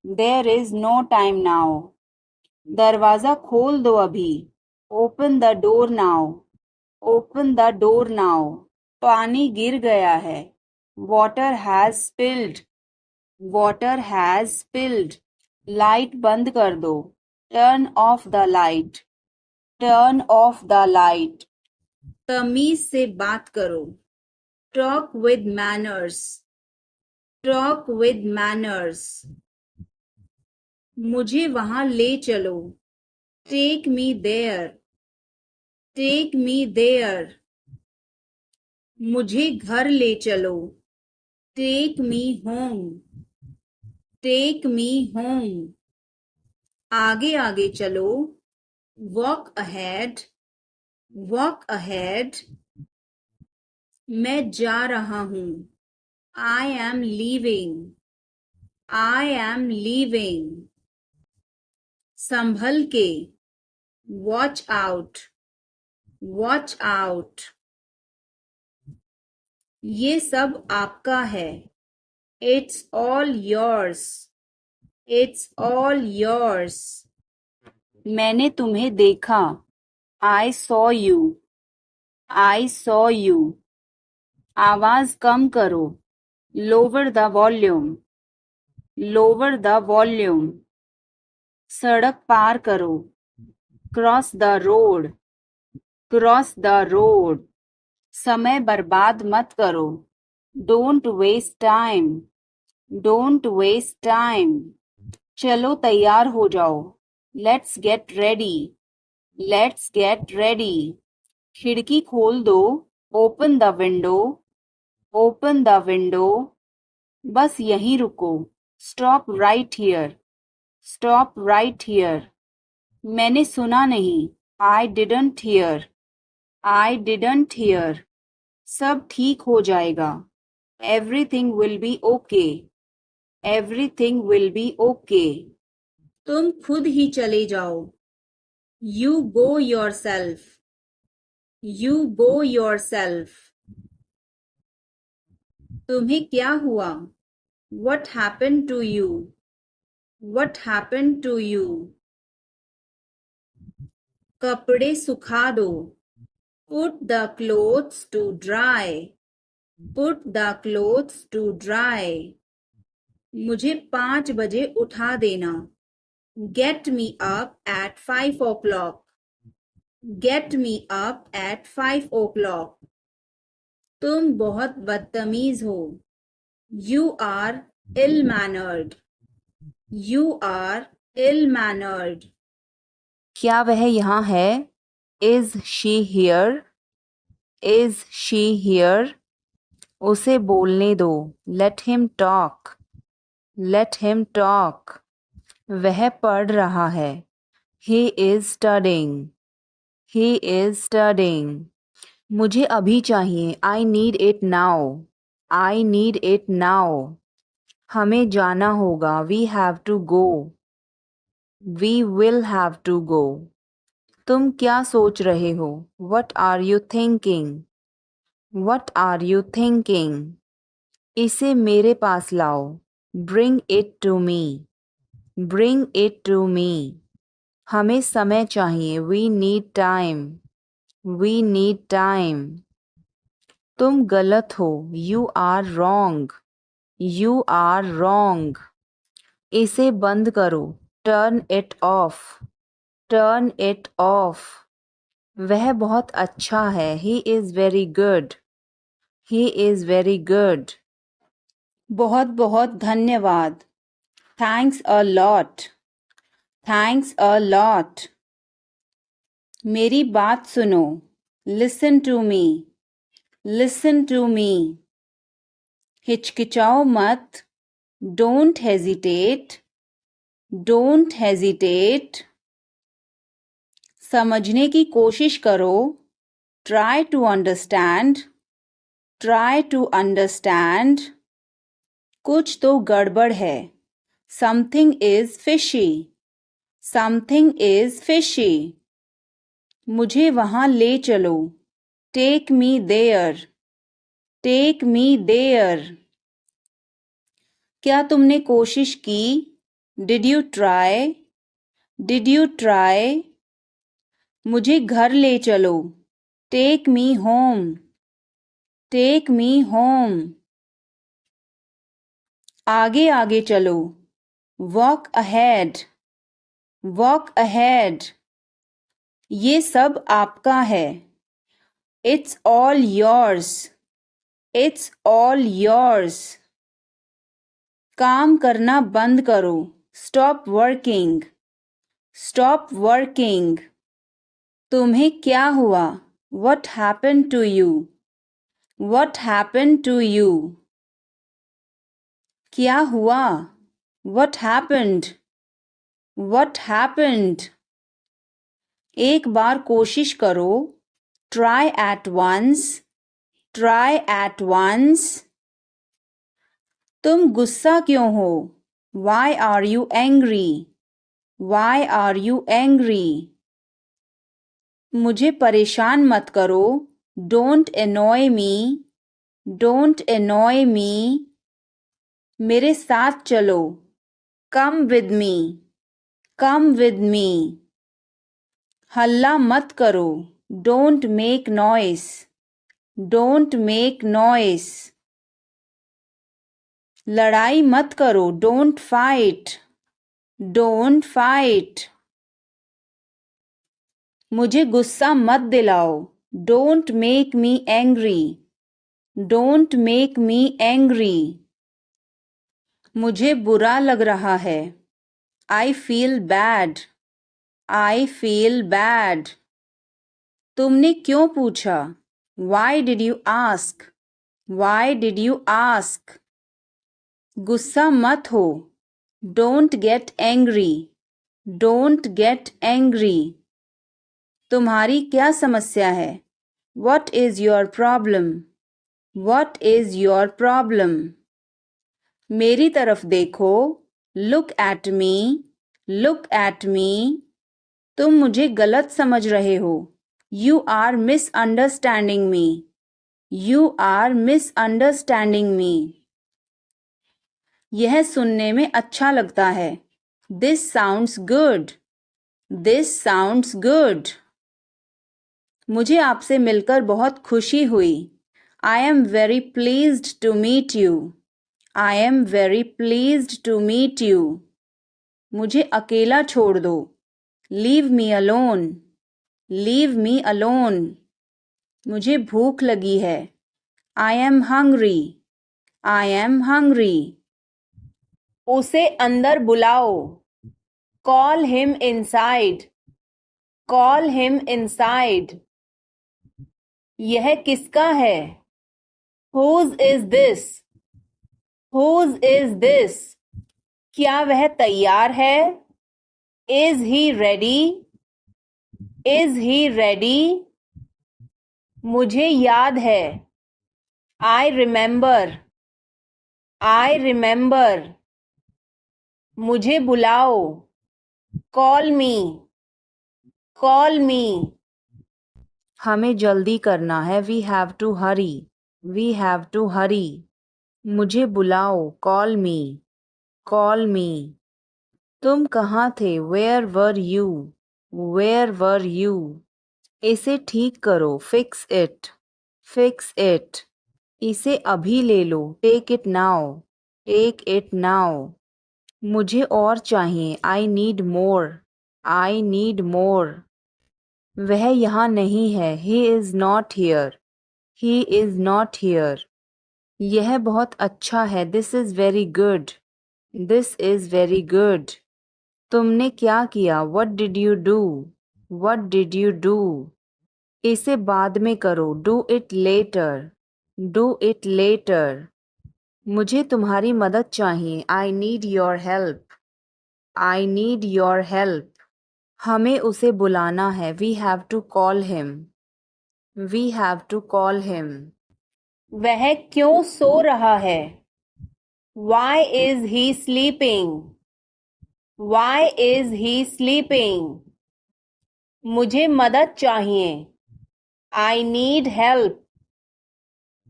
There is no time now. दरवाजा खोल दो अभी. Open the door now. Open the door now. पानी गिर गया है. Water has spilled. Water has spilled. Light बंद कर दो. Turn off the light. Turn off the light. तमीज से बात करो. Talk with manners. Talk with manners. मुझे वहां ले चलो. Take me there. Take me there. मुझे घर ले चलो. Take me home. Take me home. आगे आगे चलो. Walk ahead. Walk ahead. मैं जा रहा हूँ. I am leaving. I am leaving. संभल के. Watch out. Watch out. ये सब आपका है. It's all yours. It's all yours. मैंने तुम्हें देखा. I saw you. I saw you. आवाज कम करो. Lower the volume. Lower the volume. सड़क पार करो. Cross the road. Cross the road. समय बर्बाद मत करो. Don't waste time. Don't waste time. चलो तैयार हो जाओ. Let's get ready. Let's get ready. खिड़की खोल दो. Open the window. Open the window. बस यहीं रुको. Stop right here. Stop right here. मैंने सुना नहीं. I didn't here. I didn't here. सब ठीक हो जाएगा. Everything will be okay. Everything will be okay. तुम खुद ही चले जाओ. You go yourself. You go yourself. तुम्हें क्या हुआ? What happened to you? What happened to you? कपड़े सुखा दो. Put the clothes to dry. Put the clothes to dry. मुझे 5 बजे उठा देना. Get me up at 5 o'clock. Get me up at 5 o'clock. तुम बहुत बदतमीज हो. You are ill-mannered. You are ill-mannered. क्या वह यहाँ है? Is she here? Is she here? उसे बोलने दो. Let him talk. Let him talk. वह पढ़ रहा है. He is studying. He is studying. मुझे अभी चाहिए. I need it now. I need it now. हमें जाना होगा. We have to go. We will have to go. तुम क्या सोच रहे हो? What are you thinking? What are you thinking? इसे मेरे पास लाओ. Bring it to me. Bring it to me. हमें समय चाहिए. We need time. We need time. तुम गलत हो. You are wrong. You are wrong. इसे बंद करो. Turn it off. Turn it off. वह बहुत अच्छा है. He is very good. He is very good. बहुत बहुत धन्यवाद. Thanks a lot. Thanks a lot. मेरी बात सुनो. Listen to me. Listen to me. हिचकिचाओ मत. Don't hesitate. Don't hesitate. समझने की कोशिश करो. Try to understand. Try to understand. कुछ तो गड़बड़ है. Something is fishy. Something is fishy. मुझे वहाँ ले चलो. Take me there. Take me there. क्या तुमने कोशिश की? Did you try? Did you try? मुझे घर ले चलो. Take me home. Take me home. आगे आगे चलो. Walk ahead. Walk ahead. ये सब आपका है. It's all yours. It's all yours. काम करना बंद करो. Stop working. Stop working. तुम्हें क्या हुआ? What happened to you? What happened to you? क्या हुआ? What happened? What happened? एक बार कोशिश करो. Try at once. Try at once. तुम गुस्सा क्यों हो? Why are you angry? Why are you angry? मुझे परेशान मत करो. Don't annoy me. Don't annoy me. मेरे साथ चलो. Come with me. Come with me. हल्ला मत करो. Don't make noise. Don't make noise. लड़ाई मत करो. Don't fight. Don't fight. मुझे गुस्सा मत दिलाओ. Don't make me angry. Don't make me angry. मुझे बुरा लग रहा है. I feel bad. I feel bad. तुमने क्यों पूछा? Why did you ask? Why did you ask? गुस्सा मत हो. Don't get angry. Don't get angry. तुम्हारी क्या समस्या है? What is your problem? What is your problem? मेरी तरफ देखो. Look at me. Look at me. तुम मुझे गलत समझ रहे हो. You are misunderstanding me. You are misunderstanding me. यह सुनने में अच्छा लगता है. This sounds good. This sounds good. मुझे आपसे मिलकर बहुत खुशी हुई. I am very pleased to meet you. I am very pleased to meet you. मुझे अकेला छोड़ दो. Leave me alone. Leave me alone. मुझे भूख लगी है. I am hungry. I am hungry. उसे अंदर बुलाओ. Call him inside. Call him inside. यह किसका है? Whose is this? Whose is this? क्या वह तैयार है? Is he ready? Is he ready? मुझे याद है. I remember. I remember. मुझे बुलाओ. Call me. Call me. हमें जल्दी करना है. We have to hurry. We have to hurry. मुझे बुलाओ. Call me. Call me. तुम कहाँ थे? Where were you? Where were you? इसे ठीक करो. Fix it. Fix it. इसे अभी ले लो. Take it now. Take it now. मुझे और चाहिए. I need more. I need more. वह यहाँ नहीं है. He is not here. He is not here. यह बहुत अच्छा है. This is very good. This is very good. तुमने क्या किया? What did you do? What did you do? इसे बाद में करो. Do it later. Do it later. मुझे तुम्हारी मदद चाहिए. I need your help. I need your help. हमें उसे बुलाना है. We have to call him. We have to call him. वह क्यों सो रहा है? Why is he sleeping? Why is he sleeping? मुझे मदद चाहिए. I need help.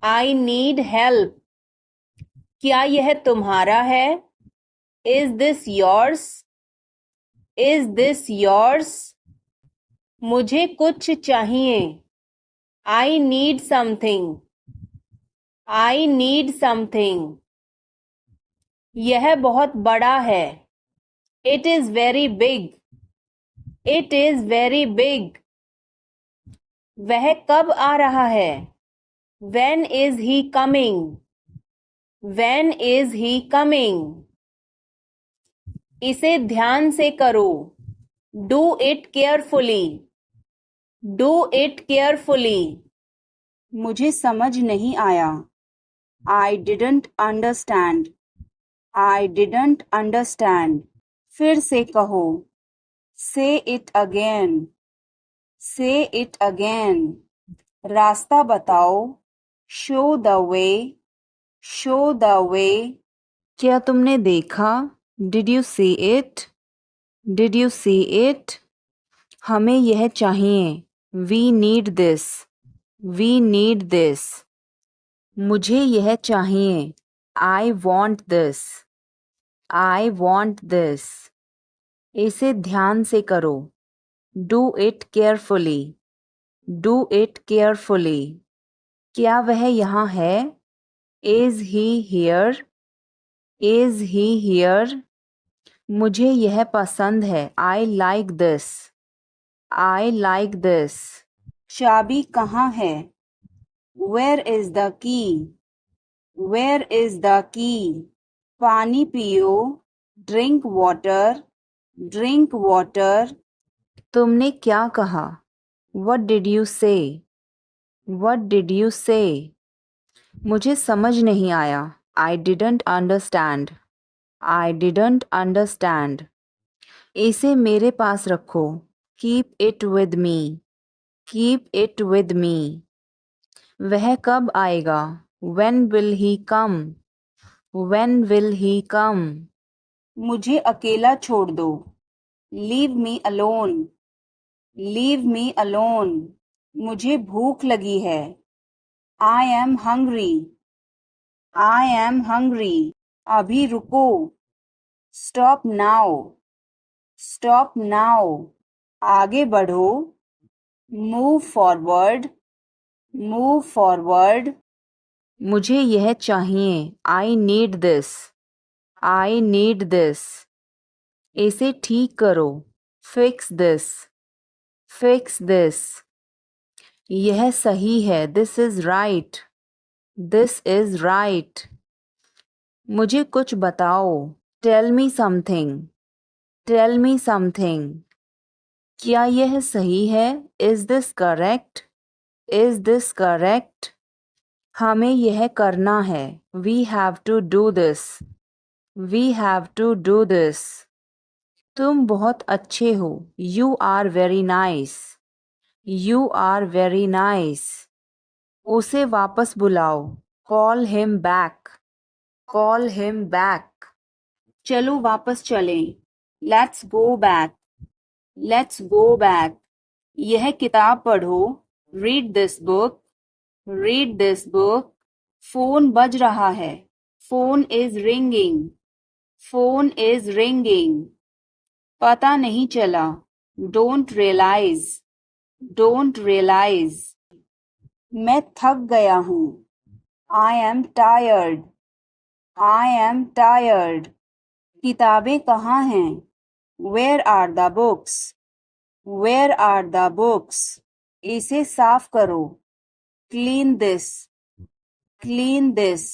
I need help. क्या यह तुम्हारा है? Is this yours? Is this yours? मुझे कुछ चाहिए. I need something. I need something. यह बहुत बड़ा है. It is very big. It is very big. वह कब आ रहा है? When is he coming? When is he coming? इसे ध्यान से करो. Do it carefully. Do it carefully. मुझे समझ नहीं आया. I didn't understand. I didn't understand. फिर से कहो. Say it again. Say it again. रास्ता बताओ. Show the way. Show the way. क्या तुमने देखा? Did you see it? Did you see it? हमें यह चाहिए. We need this. We need this. मुझे यह चाहिए. I want this. I want this. इसे ध्यान से करो. Do it carefully. Do it carefully. क्या वह यहाँ है? Is he here? Is he here? मुझे यह पसंद है. I like this. I like this. चाबी कहाँ है? Where is the key? Where is the key? पानी पियो. Drink water. Drink water. तुमने क्या कहा? What did you say? What did you say? मुझे समझ नहीं आया. I didn't understand. I didn't understand. इसे मेरे पास रखो. Keep it with me. Keep it with me. वह कब आएगा? When will he come? When will he come? मुझे अकेला छोड़ दो. Leave me alone. Leave me alone. मुझे भूख लगी है. I am hungry. I am hungry. अभी रुको. Stop now. Stop now. आगे बढ़ो. Move forward. Move forward. मुझे यह चाहिए. I need this. I need this. इसे ठीक करो, फिक्स दिस, फिक्स दिस। यह सही है, this is right, this is right. मुझे कुछ बताओ, tell me something, tell me something. क्या यह सही है, is this correct, is this correct. हमें यह करना है, we have to do this, we have to do this. तुम बहुत अच्छे हो, you are very nice, you are very nice. उसे वापस बुलाओ, call him back, call him back. चलो वापस चलें, let's go back, let's go back. यह किताब पढ़ो, read this book, read this book. Phone बज रहा है, phone is ringing, phone is ringing. पता नहीं चला, डोंट रियलाइज, डोंट रियलाइज। मैं थक गया हूँ, I am tired, I am tired. किताबें कहाँ हैं, where are the books, where are the books. इसे साफ करो, क्लीन दिस, क्लीन दिस।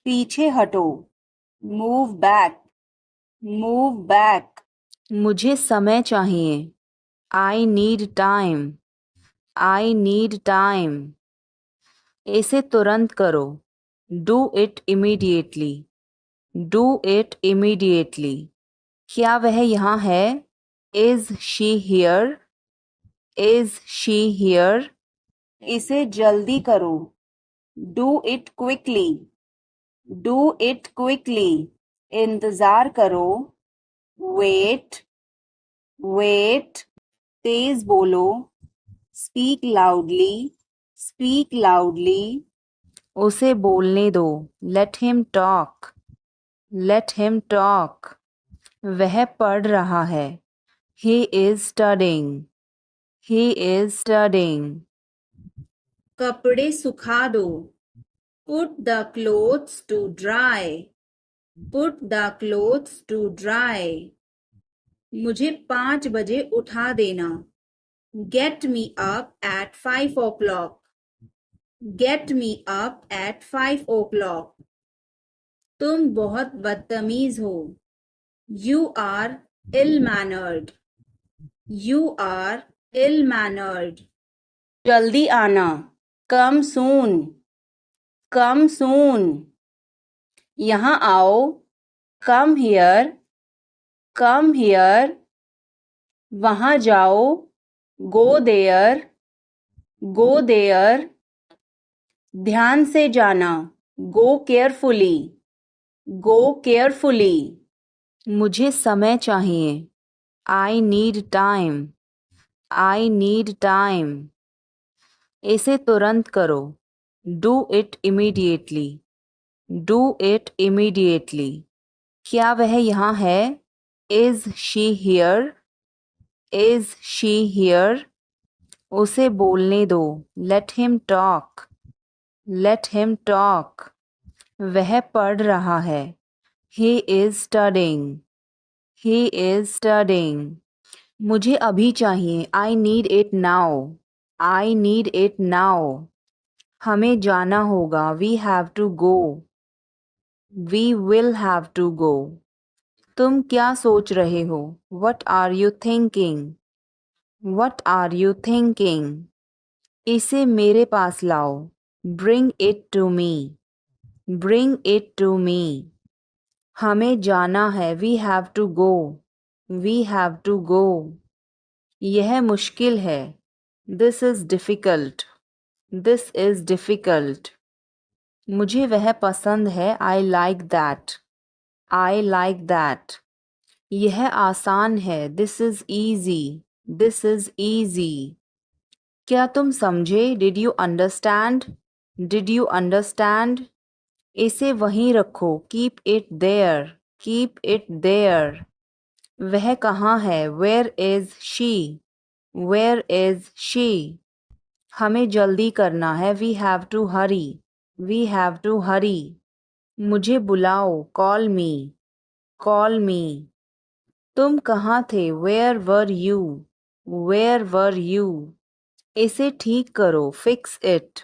पीछे हटो, मूव बैक, मूव बैक। मुझे समय चाहिए, I need time, I need time. इसे तुरंत करो, do it immediately, do it immediately. क्या वह यहाँ है, is she here, is she here. इसे जल्दी करो, do it quickly, do it quickly. इंतजार करो, वेट, वेट। तेज बोलो, स्पीक लाउडली, स्पीक लाउडली। उसे बोलने दो, let him talk, let him talk. वह पढ़ रहा है, he is studying, he is studying. कपड़े सुखा दो, put the clothes to dry, put the clothes to dry. मुझे 5 बजे उठा देना, get me up at 5 o'clock, get me up at 5 o'clock। तुम बहुत बदतमीज हो, you are ill mannered, you are ill mannered. जल्दी आना, कम सून, कम सून। यहाँ आओ, कम हियर, कम हियर। वहाँ जाओ, गो देयर, गो देयर। ध्यान से जाना, गो केयरफुली, गो केयरफुली। मुझे समय चाहिए, I need time, I need time. इसे तुरंत करो, do it immediately, do it immediately. क्या वह यहाँ है, is she here, is she here. उसे बोलने दो, let him talk, let him talk. वह पढ़ रहा है, he is studying, he is studying. मुझे अभी चाहिए, I need it now, I need it now. हमें जाना होगा, we have to go, we will have to गो। तुम क्या सोच रहे हो, what are you thinking, what are you thinking. इसे मेरे पास लाओ, bring it to me, bring it to me. हमें जाना है, we have to go, we have to go. यह मुश्किल है, this is difficult, this is difficult. मुझे वह पसंद है, I like that, I like that. यह आसान है, this is easy, this is easy. क्या तुम समझे, did you understand, did you understand. इसे वहीं रखो, keep it there, keep it there. वह कहाँ है, where is she, where is she. हमें जल्दी करना है, we have to hurry, we have to hurry. मुझे बुलाओ, कॉल मी, कॉल मी। तुम कहाँ थे? Where were you? Where were you? इसे ठीक करो. Fix it.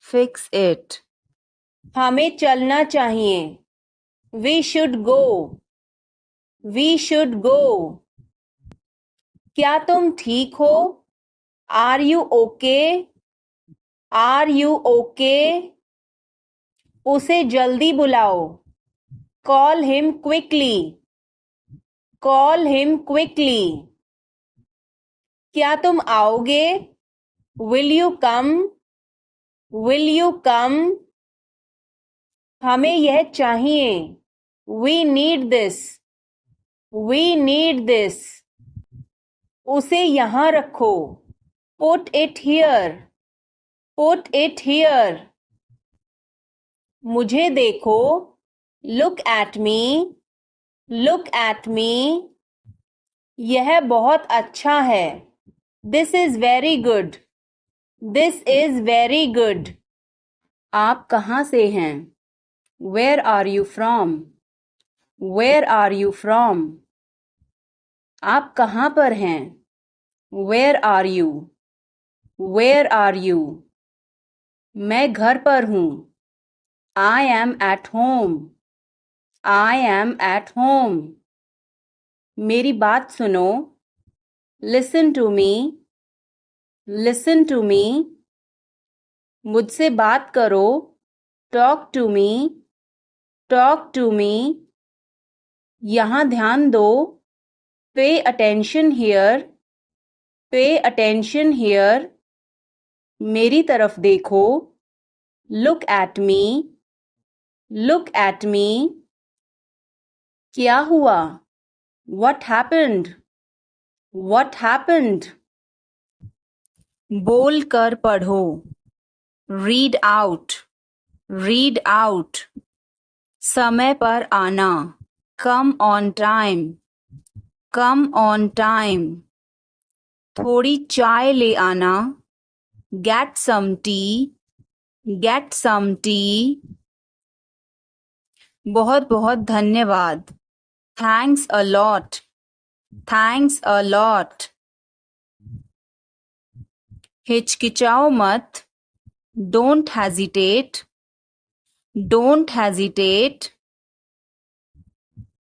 Fix it. हमें चलना चाहिए. We should go. We should go. क्या तुम ठीक हो? Are you okay? Are you okay? उसे जल्दी बुलाओ. Call him quickly. Call him quickly. क्या तुम आओगे? Will you come? Will you come? हमें यह चाहिए. We need this. We need this. उसे यहाँ रखो. Put it here. Put it here. मुझे देखो. Look at me. Look at me. यह बहुत अच्छा है. This is very good. This is very good. आप कहाँ से हैं? Where are you from? Where are you from? आप कहाँ पर हैं? Where are you? Where are you? मैं घर पर हूँ. I am at home. I am at home. मेरी बात सुनो. Listen to me. Listen to me. मुझसे बात करो. Talk to me. Talk to me. यहाँ ध्यान दो. Pay attention here. Pay attention here. मेरी तरफ देखो. Look at me. Look at me. क्या हुआ? What happened? What happened? बोल कर पढ़ो. Read out. Read out. समय पर आना. Come on time. Come on time. थोड़ी चाय ले आना. Get some tea. Get some tea. बहुत बहुत धन्यवाद. Thanks a lot. Thanks a lot. हिचकिचाओ मत. Don't hesitate. Don't hesitate.